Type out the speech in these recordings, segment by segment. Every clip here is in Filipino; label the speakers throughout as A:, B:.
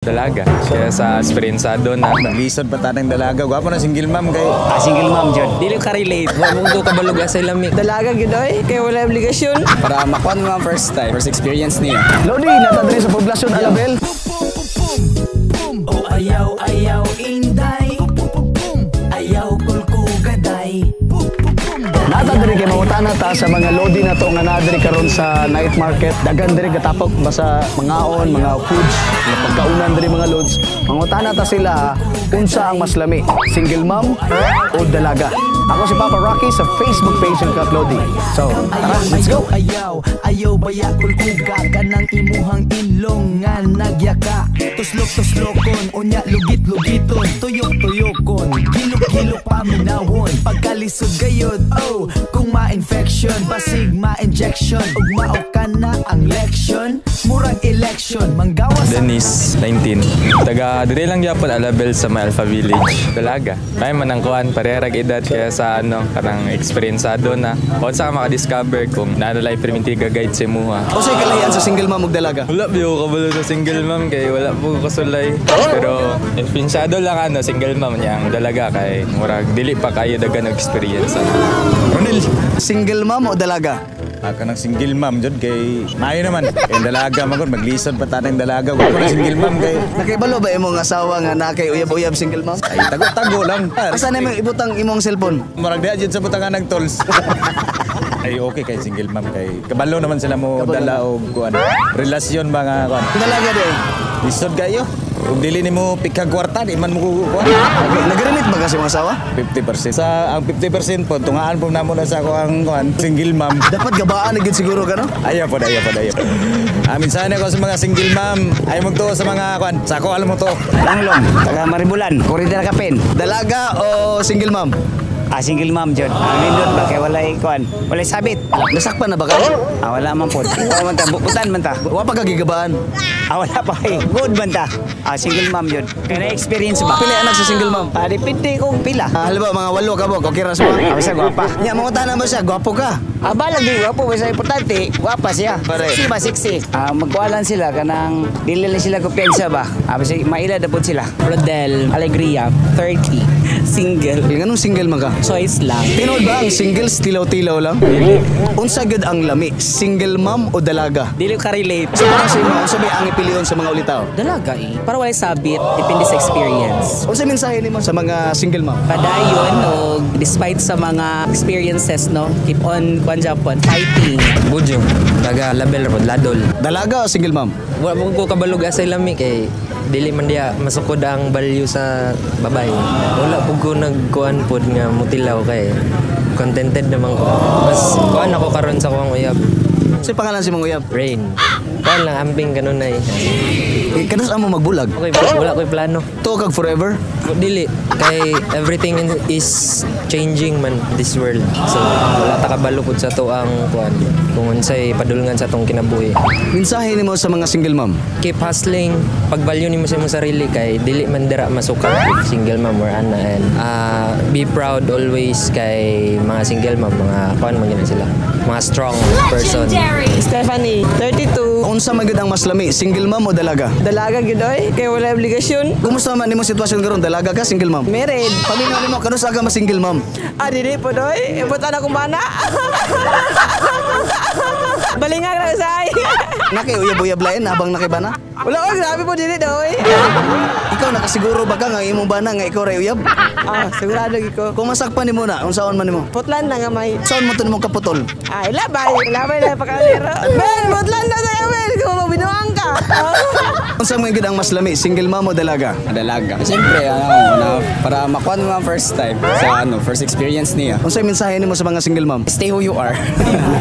A: dalaga. Kaya sa esperiensado na.
B: Maglisod pa tanang dalaga. Gwapo na single ma'am kay.
C: Single ma'am jud. Dili ka relate. Wa mo ko kabalog sa lami.
D: Dalaga gid oy, kay wala obligasyon.
C: Para makuan mo ang first time, first experience niya.
E: Lodi, nata diri sa poblasyon Alabel.
F: Oh ayaw ayaw inday. Ayaw kulkugaday.
E: Nata diri kay mangutana ta sa mga lodi na to nga naa diri karon sa night market. Dagan diri katapok basta mangaon, mga foods, mga pagkaunan diri mga lods. Mangutana ta sila unsa ang mas lami, single mom o dalaga. Ako si Papa Rocky sa Facebook page ng Club Lodi. So, tara, let's go!
F: Ayaw baya kulkuga ka ng imuhang ilong nga nagyaka. Tuslok-tuslokon, unya lugit-lugiton, tuyok-tuyokon, gilok-gilok paminawon. Pagkalisod gayod, oh, kung ma-infection, basig ma-injection, ug maok ka na ang leksyon, murag election, manggawas.
A: Dennis, 19. Taga dire lang gyapon Alabel sa may Alpha Village. Dalaga. May manangkuan parehag edad kaya sa kanang eksperyensado na. Kung saan ka maka-discover kung naanalay permintiga guide sa imuha.
E: O sa'yo kalayan sa single mom ug dalaga?
A: Wala biyo kabalo sa single mom kay wala po kasulay. Pero eksperyensado lang single mom niyang dalaga kay murag dili pa kayo dagan og experience.
E: Ronil, single mom o dalaga?
B: Ako ng single ma'am jud kay maayo naman. Kay dalaga magod maglisod pa tanang dalaga. Gwapo na single ma'am kay.
E: Nakibalo ba imong asawa nga na kay uyab-uyab single mom?
B: Ay tago-tago lang.
E: Asa na mo ibutang imong cellphone?
B: Murag diha jud sa butangan ng tolls. Ay okay kay single ma'am kay. Kabalo naman sila mo dala og kuan. Relasyon ba nga kuan.
E: Dalaga day.
B: Lisod kayo. Kung dili nimo pika kwarta di man mo kuan.
E: Nagrelit ba kasi imong asawa?
B: 50%. Sa ang 50% po tungaan po namo na sa ako ang kuan single ma'am.
E: Dapat gabaan na gid siguro ka no?
B: Ayaw po. Amin sana ko sa mga single ma'am. Ayaw mo to sa mga kuan. Sa ako alam mo to.
C: Langlong, taga Maribulan, Corridor Kapin.
E: Dalaga o single mom?
C: Single mom jud. Nindot ba kay walay kuan? Walay sabit.
E: Nasakpan na ba kayo?
C: Wala man pod. Ikaw man ta, butan man ta.
E: Wa pa kagigabaan.
C: Wala pa kay. Good man ta. Single mom jud. Kaya experience ba?
E: Pila anak sa single mom?
C: Depende kung pila.
E: Halimbawa mga 8 ka mo, okay ra sa mga.
C: Basta gwapa.
E: Nya mga tanan ba siya, gwapo ka?
C: Balag di gwapo, basta importante, gwapa siya.
E: Pare.
C: Sexy ba, sexy. Magkualan sila kanang dili lang sila kumpiyansa ba? Basta maila dapat sila. Rodel, Alegria, 30, single.
E: Anong single man ka?
C: Choice lang.
E: Tinood ba ang singles tilaw-tilaw lang? Unsa gid ang lami, single mom o dalaga?
C: Dili ka relate.
E: So para sa imo, unsa may ang ipilion sa mga ulitaw?
C: Dalaga para walay sabit, depende sa experience.
E: Unsa mensahe nimo sa mga single mom?
C: Padayon o despite sa mga experiences no, keep on fighting.
G: Budyong, taga Label Road, Ladol.
E: Dalaga o single mom?
G: Wala mo ko kabalog sa lami kay dili man dia masukod ang value sa babae. Wala po ko nagkuan pod nga mutilaw kay contented naman ko. Mas kuan ako karon sa kuang uyab.
E: Sa pangalan si mong uyab?
G: Rain. Kuan lang amping kanunay.
E: Kanas amo magbulag?
G: Okay, wala ko'y plano.
E: To kag forever?
G: Dili kay everything is changing man this world. So wala ta kabalo pod sa to ang kuan kung unsay padulngan sa tong kinabuhi.
E: Mensahe nimo sa mga single mom?
G: Keep hustling, pag-value nimo sa imong sarili kay dili man dira masukat if single mom or ana, and be proud always kay mga single mom, mga kuan man gina sila, mga strong person.
D: Stephanie, 32.
E: Unsa man gid ang mas lami, single mom o dalaga?
D: Dalaga gid oy, kay wala obligasyon.
E: Kumusta man nimo sitwasyon karon, dalaga ka single mom?
D: Married.
E: Pamingaw nimo kanusa ka mas single mom?
D: Dili po doy, ibutan akong bana. Balingag na say.
E: Nakiuyab-uyab lain habang nakibana?
D: Wala ko, grabe po dili doy.
E: Ikaw nakasiguro ba ka nga imong bana nga ikaw ray uyab?
D: Sigurado giko.
E: Kung masakpan nimo na, unsaon man nimo?
D: Putlan na nga may.
E: Saan mo to nimo kaputol?
D: Labay na pakalero. Ben, putlan na sa Ben, kung binuang ka.
E: Unsa man gid ang mas lami, single mom o dalaga?
C: Dalaga. Siyempre, para makuan mo ang first time sa first experience niya.
E: Unsa mensahe nimo sa mga single mom?
C: Stay who you are.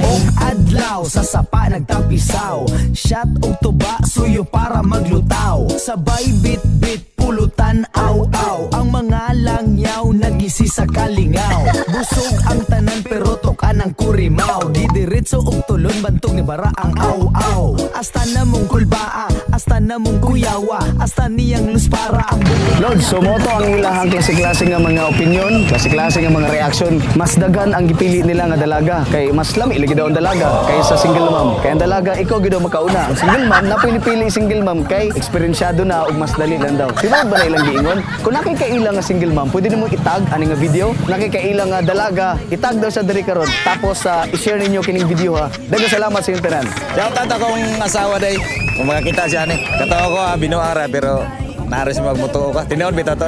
F: Buong adlaw sa sapa nagtapisaw. Shot o tuba suyo para maglutaw. Sabay bit-bit pulutan aw-aw. Ang mga langyaw nagisi sa kalingaw. Busog ang tanan pero tokan ang kurimaw. Didiritso og tulon bantog ni bara ang aw-aw. Hasta na mong kulbaa, hasta Asa na mong kuyawa, hasta niyang luz para ang
E: Lord, so moto ang ilahang klase-klase nga mga opinion, klase-klase nga mga reaction. Mas dagan ang gipili nila nga dalaga. Kay mas lami lagi daw ang dalaga kaysa single mom. Kaya ang dalaga ikaw gid daw makauna. Ang single mom na pinipili single mom kay eksperyensyado na ug mas dali lang daw. Sino ba na ilang giingon? Kung nakikailang nga single mom, pwede nimo itag ani nga video. Nakikailang nga dalaga, itag daw sa diri karon. Tapos i-share ninyo kining video ha. Daghang salamat sa inyo tanan.
B: Shoutout akong asawa day. Kung makakita siya ni. Katawa ko binuara pero naris magmutuo ka. Tinawon bitaw to.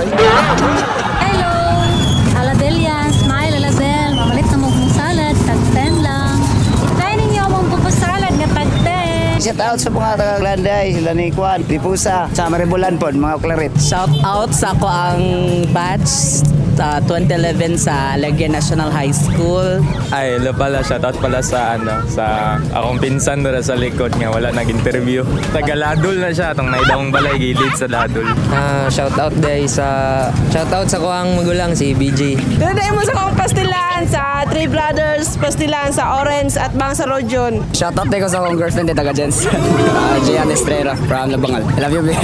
H: Hello! Alabel yan. Smile, Alabel. Mamalit na mong salad. Tag-10 lang. Try ninyo mong pupusalad nga tag-10.
C: Shout out sa mga taga-Glanday, sila ni Juan, Dipusa, sa Maribulan po, mga klarit.
D: Shout out sa ko ang batch sa 2011 sa Lagyan National High School.
A: Ay, lo pala, shoutout pala sa sa akong pinsan doon sa likod nga wala nag-interview. Taga Ladol na siya, itong naidawang balay gilid sa Ladol.
G: Shoutout sa ko ang magulang si BJ.
D: Dadayin mo sa kong pastilan sa Three Brothers, pastilan sa Orange at Bangsa Road.
C: Shout out ko sa akong girlfriend, taga Jens. Gian Estrella from Labangal. I love you, babe.